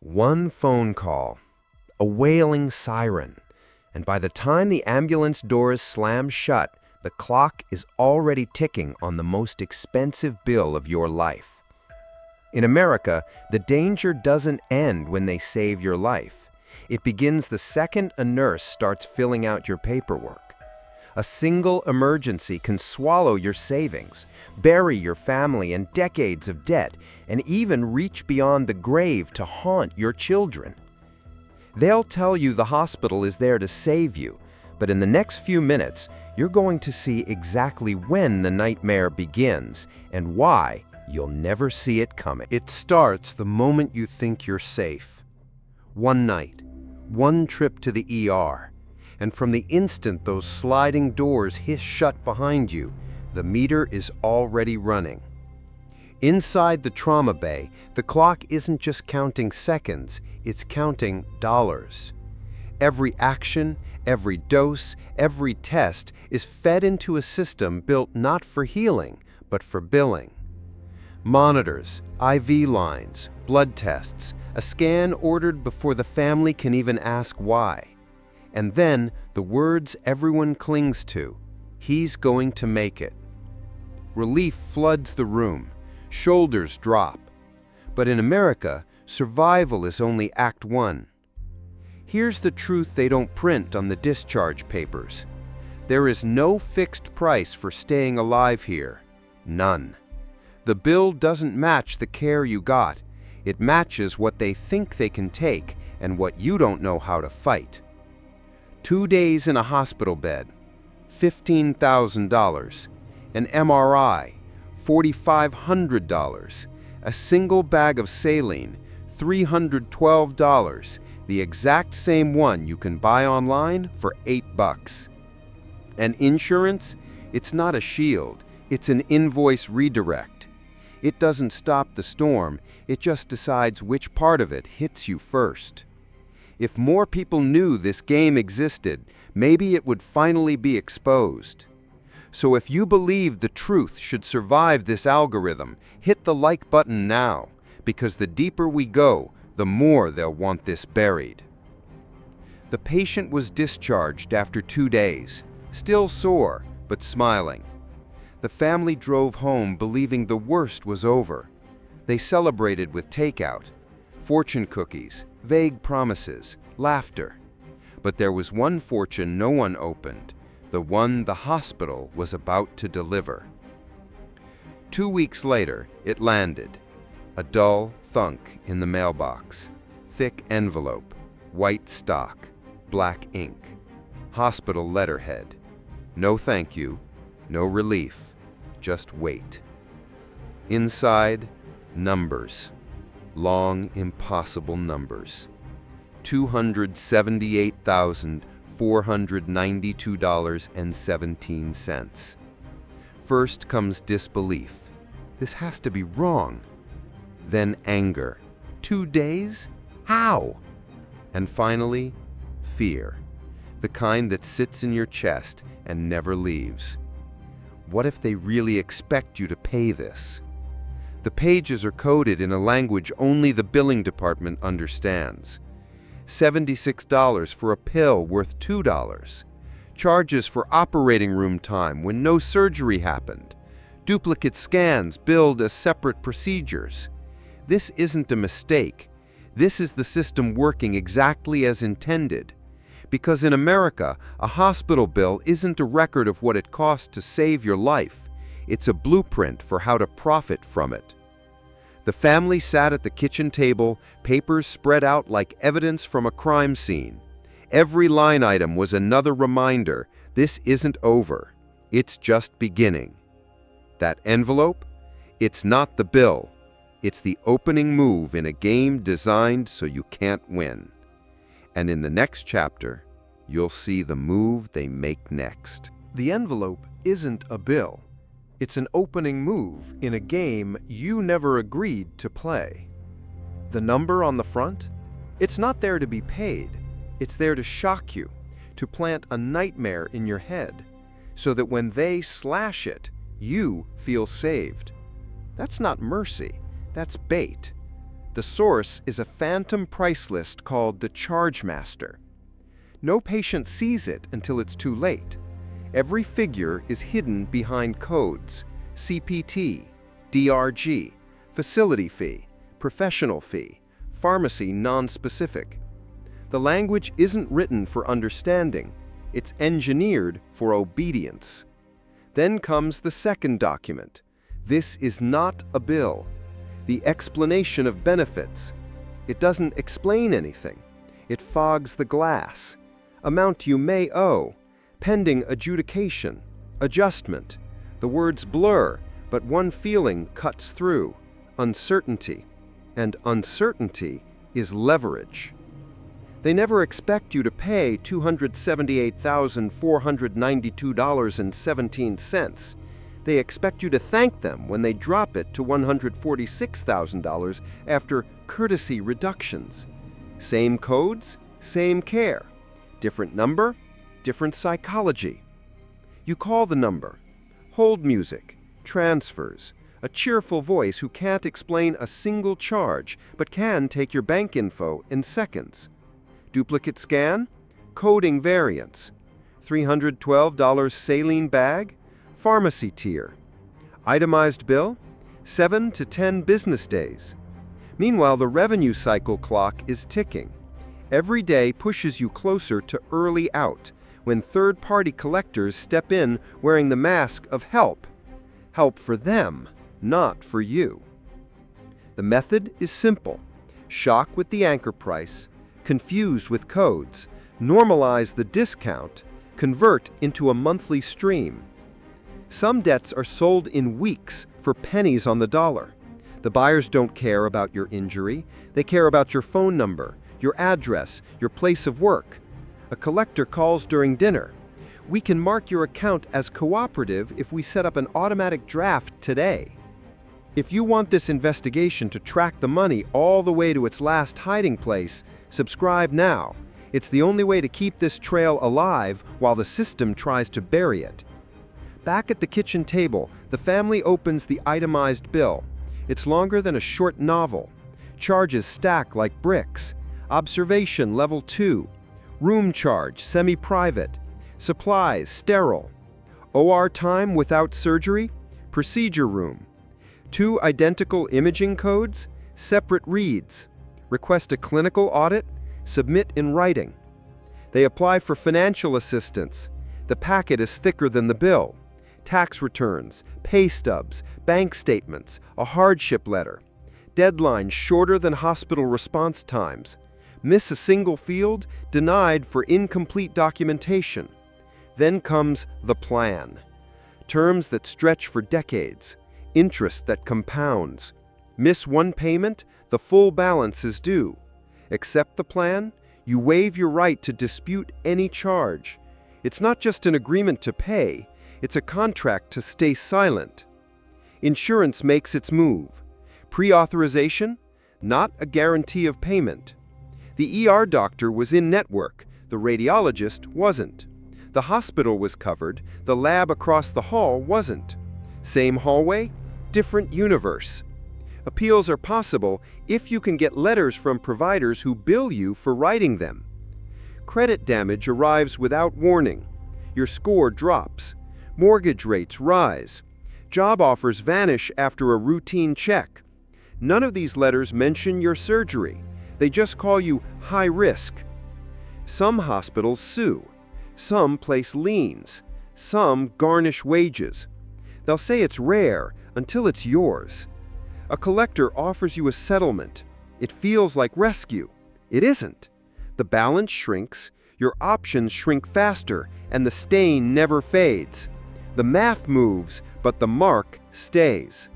One phone call, a wailing siren, and by the time the ambulance doors slam shut, the clock is already ticking on the most expensive bill of your life. In America, the danger doesn't end when they save your life. It begins the second a nurse starts filling out your paperwork. A single emergency can swallow your savings, bury your family in decades of debt, and even reach beyond the grave to haunt your children. They'll tell you the hospital is there to save you, but in the next few minutes, you're going to see exactly when the nightmare begins and why you'll never see it coming. It starts the moment you think you're safe. One night, one trip to the ER, and from the instant those sliding doors hiss shut behind you, the meter is already running. Inside the trauma bay, the clock isn't just counting seconds, it's counting dollars. Every action, every dose, every test is fed into a system built not for healing, but for billing. Monitors, IV lines, blood tests, a scan ordered before the family can even ask why. And then the words everyone clings to, "He's going to make it." Relief floods the room, shoulders drop. But in America, survival is only Act 1. Here's the truth they don't print on the discharge papers. There is no fixed price for staying alive here. None. The bill doesn't match the care you got. It matches what they think they can take and what you don't know how to fight. 2 days in a hospital bed, $15,000. An MRI, $4,500. A single bag of saline, $312. The exact same one you can buy online for $8. And insurance? It's not a shield. It's an invoice redirect. It doesn't stop the storm. It just decides which part of it hits you first. If more people knew this game existed, maybe it would finally be exposed. So if you believe the truth should survive this algorithm, hit the like button now, because the deeper we go, the more they'll want this buried. The patient was discharged after 2 days, still sore, but smiling. The family drove home believing the worst was over. They celebrated with takeout, fortune cookies, vague promises, laughter. But there was one fortune no one opened, the one the hospital was about to deliver. 2 weeks later, it landed. A dull thunk in the mailbox. Thick envelope, white stock, black ink. Hospital letterhead. No thank you, no relief, just wait. Inside, numbers. Long, impossible numbers. $278,492.17. First comes disbelief. This has to be wrong. Then anger. 2 days? How? And finally, fear. The kind that sits in your chest and never leaves. What if they really expect you to pay this? The pages are coded in a language only the billing department understands. $76 for a pill worth $2. Charges for operating room time when no surgery happened. Duplicate scans billed as separate procedures. This isn't a mistake. This is the system working exactly as intended. Because in America, a hospital bill isn't a record of what it costs to save your life. It's a blueprint for how to profit from it. The family sat at the kitchen table, papers spread out like evidence from a crime scene. Every line item was another reminder, this isn't over. It's just beginning. That envelope? It's not the bill. It's the opening move in a game designed so you can't win. And in the next chapter, you'll see the move they make next. The envelope isn't a bill. It's an opening move in a game you never agreed to play. The number on the front? It's not there to be paid. It's there to shock you, to plant a nightmare in your head, so that when they slash it, you feel saved. That's not mercy. That's bait. The source is a phantom price list called the chargemaster. No patient sees it until it's too late. Every figure is hidden behind codes: CPT, DRG, facility fee, professional fee, pharmacy non-specific. The language isn't written for understanding, it's engineered for obedience. Then comes the second document. This is not a bill. The explanation of benefits. It doesn't explain anything. It fogs the glass. Amount you may owe, pending adjudication, adjustment. The words blur, but one feeling cuts through: uncertainty. And uncertainty is leverage. They never expect you to pay $278,492.17. They expect you to thank them when they drop it to $146,000 after courtesy reductions. Same codes, same care. Different number, different psychology. You call the number. Hold music, transfers, a cheerful voice who can't explain a single charge but can take your bank info in seconds. Duplicate scan, coding variants. $312 saline bag, pharmacy tier. Itemized bill, 7 to 10 business days. Meanwhile, the revenue cycle clock is ticking. Every day pushes you closer to early out, when third-party collectors step in wearing the mask of help. Help for them, not for you. The method is simple. Shock with the anchor price, confuse with codes, normalize the discount, convert into a monthly stream. Some debts are sold in weeks for pennies on the dollar. The buyers don't care about your injury. They care about your phone number, your address, your place of work. A collector calls during dinner. We can mark your account as cooperative if we set up an automatic draft today. If you want this investigation to track the money all the way to its last hiding place, subscribe now. It's the only way to keep this trail alive while the system tries to bury it. Back at the kitchen table, the family opens the itemized bill. It's longer than a short novel. Charges stack like bricks. Observation level 2. Room charge semi-private. Supplies sterile. OR time without surgery. Procedure room. 2 identical imaging codes. Separate reads. Request a clinical audit. Submit in writing. They apply for financial assistance. The packet is thicker than the bill. Tax returns, pay stubs, bank statements, a hardship letter. Deadlines shorter than hospital response times. Miss a single field, denied for incomplete documentation. Then comes the plan. Terms that stretch for decades. Interest that compounds. Miss one payment, the full balance is due. Accept the plan, you waive your right to dispute any charge. It's not just an agreement to pay, it's a contract to stay silent. Insurance makes its move. Pre-authorization, not a guarantee of payment. The ER doctor was in network, the radiologist wasn't. The hospital was covered, the lab across the hall wasn't. Same hallway, different universe. Appeals are possible if you can get letters from providers who bill you for writing them. Credit damage arrives without warning. Your score drops. Mortgage rates rise. Job offers vanish after a routine check. None of these letters mention your surgery. They just call you high risk. Some hospitals sue. Some place liens. Some garnish wages. They'll say it's rare until it's yours. A collector offers you a settlement. It feels like rescue. It isn't. The balance shrinks, your options shrink faster, and the stain never fades. The math moves, but the mark stays.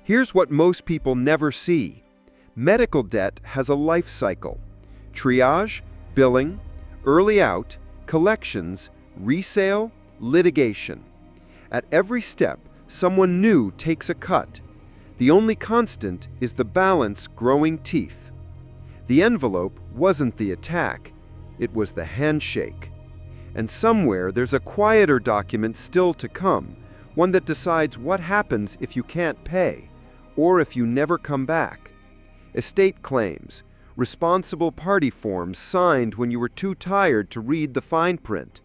Here's what most people never see. Medical debt has a life cycle. Triage, billing, early out, collections, resale, litigation. At every step, someone new takes a cut. The only constant is the balance growing teeth. The envelope wasn't the attack, it was the handshake. And somewhere there's a quieter document still to come, one that decides what happens if you can't pay, or if you never come back. Estate claims, responsible party forms signed when you were too tired to read the fine print,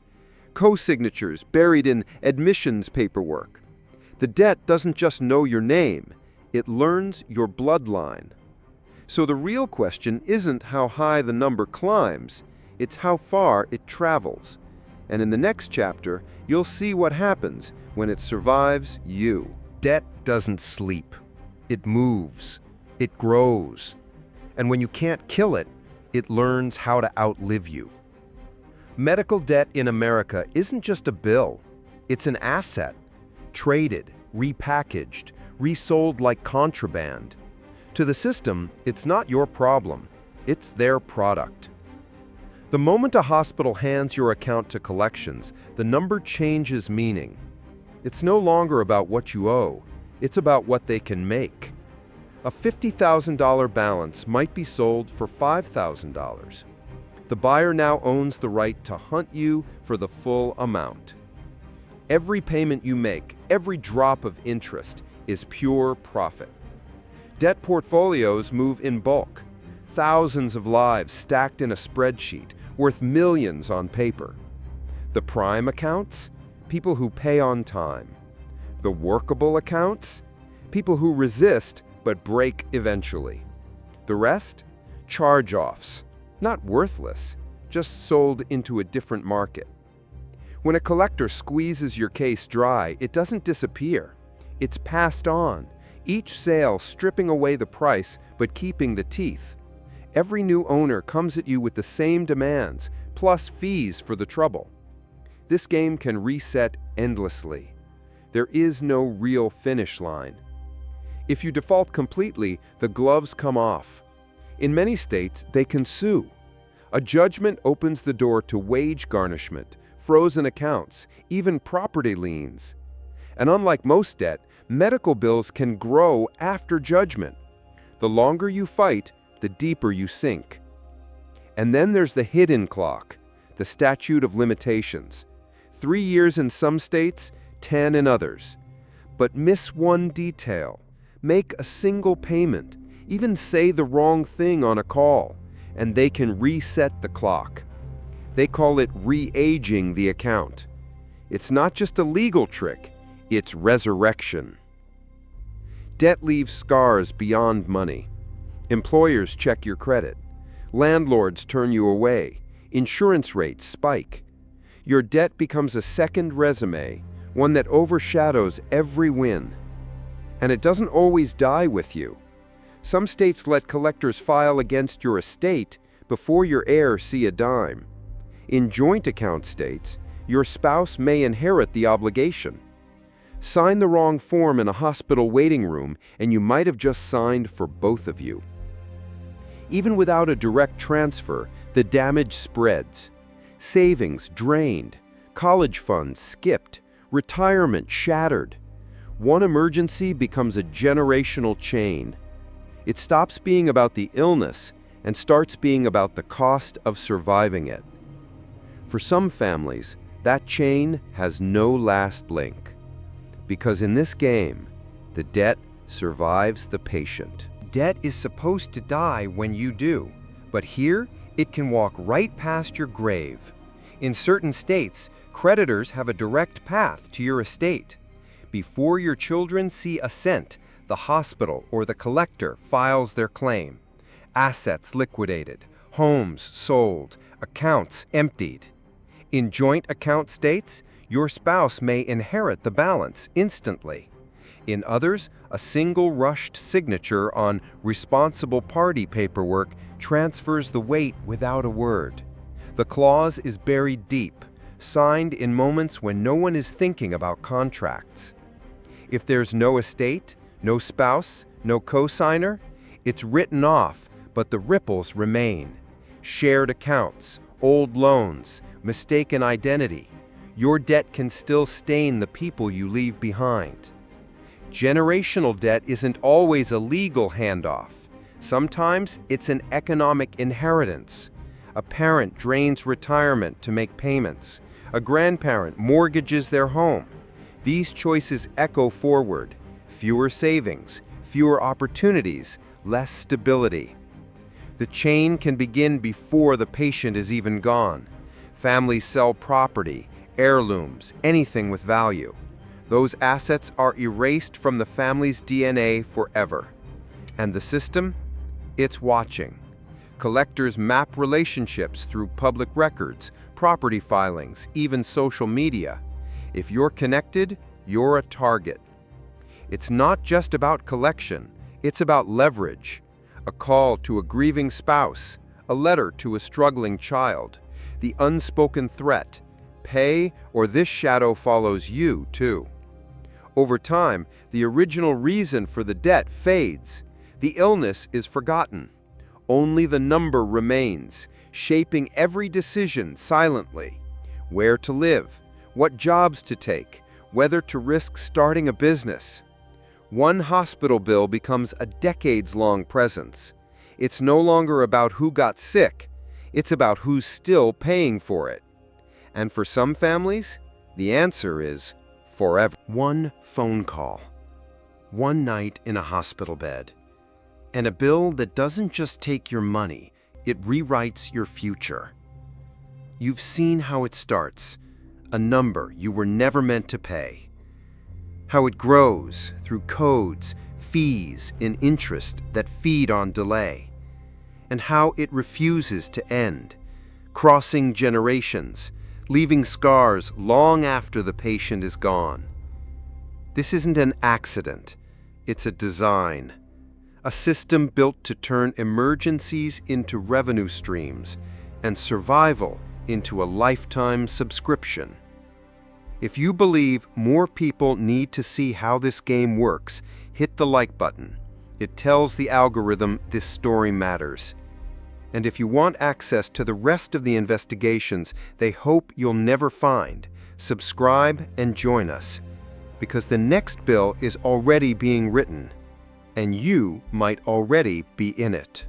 co-signatures buried in admissions paperwork. The debt doesn't just know your name, it learns your bloodline. So the real question isn't how high the number climbs, it's how far it travels. And in the next chapter, you'll see what happens when it survives you. Debt doesn't sleep. It moves. It grows. And when you can't kill it, it learns how to outlive you. Medical debt in America isn't just a bill. It's an asset. Traded, repackaged, resold like contraband. To the system, it's not your problem. It's their product. The moment a hospital hands your account to collections, the number changes meaning. It's no longer about what you owe. It's about what they can make. A $50,000 balance might be sold for $5,000. The buyer now owns the right to hunt you for the full amount. Every payment you make, every drop of interest, is pure profit. Debt portfolios move in bulk. Thousands of lives stacked in a spreadsheet, worth millions on paper. The prime accounts? People who pay on time. The workable accounts? People who resist but break eventually. The rest? Charge-offs. Not worthless, just sold into a different market. When a collector squeezes your case dry, it doesn't disappear. It's passed on, each sale stripping away the price but keeping the teeth. Every new owner comes at you with the same demands, plus fees for the trouble. This game can reset endlessly. There is no real finish line. If you default completely, the gloves come off. In many states, they can sue. A judgment opens the door to wage garnishment, frozen accounts, even property liens. And unlike most debt, medical bills can grow after judgment. The longer you fight, the deeper you sink. And then there's the hidden clock, the statute of limitations. 3 years in some states, 10 in others. But miss one detail. Make a single payment, even say the wrong thing on a call, and they can reset the clock. They call it re-aging the account. It's not just a legal trick, it's resurrection. Debt leaves scars beyond money. Employers check your credit. Landlords turn you away. Insurance rates spike. Your debt becomes a second resume, one that overshadows every win. And it doesn't always die with you. Some states let collectors file against your estate before your heirs see a dime. In joint account states, your spouse may inherit the obligation. Sign the wrong form in a hospital waiting room, and you might have just signed for both of you. Even without a direct transfer, the damage spreads. Savings drained, college funds skipped, retirement shattered. One emergency becomes a generational chain. It stops being about the illness and starts being about the cost of surviving it. For some families, that chain has no last link. Because in this game, the debt survives the patient. Debt is supposed to die when you do, but here it can walk right past your grave. In certain states, creditors have a direct path to your estate. Before your children see a cent, the hospital or the collector files their claim. Assets liquidated, homes sold, accounts emptied. In joint account states, your spouse may inherit the balance instantly. In others, a single rushed signature on responsible party paperwork transfers the weight without a word. The clause is buried deep, signed in moments when no one is thinking about contracts. If there's no estate, no spouse, no co-signer, it's written off, but the ripples remain. Shared accounts, old loans, mistaken identity. Your debt can still stain the people you leave behind. Generational debt isn't always a legal handoff. Sometimes it's an economic inheritance. A parent drains retirement to make payments. A grandparent mortgages their home. These choices echo forward. Fewer savings, fewer opportunities, less stability. The chain can begin before the patient is even gone. Families sell property, heirlooms, anything with value. Those assets are erased from the family's DNA forever. And the system? It's watching. Collectors map relationships through public records, property filings, even social media. If you're connected, you're a target. It's not just about collection, it's about leverage. A call to a grieving spouse, a letter to a struggling child, the unspoken threat, pay or this shadow follows you too. Over time, the original reason for the debt fades. The illness is forgotten. Only the number remains, shaping every decision silently. Where to live, what jobs to take, whether to risk starting a business. One hospital bill becomes a decades-long presence. It's no longer about who got sick, it's about who's still paying for it. And for some families, the answer is forever. One phone call, one night in a hospital bed, and a bill that doesn't just take your money, it rewrites your future. You've seen how it starts, a number you were never meant to pay. How it grows through codes, fees, and interest that feed on delay. And how it refuses to end, crossing generations, leaving scars long after the patient is gone. This isn't an accident, it's a design. A system built to turn emergencies into revenue streams and survival into a lifetime subscription. If you believe more people need to see how this game works, hit the like button. It tells the algorithm this story matters. And if you want access to the rest of the investigations they hope you'll never find, subscribe and join us. Because the next bill is already being written, and you might already be in it.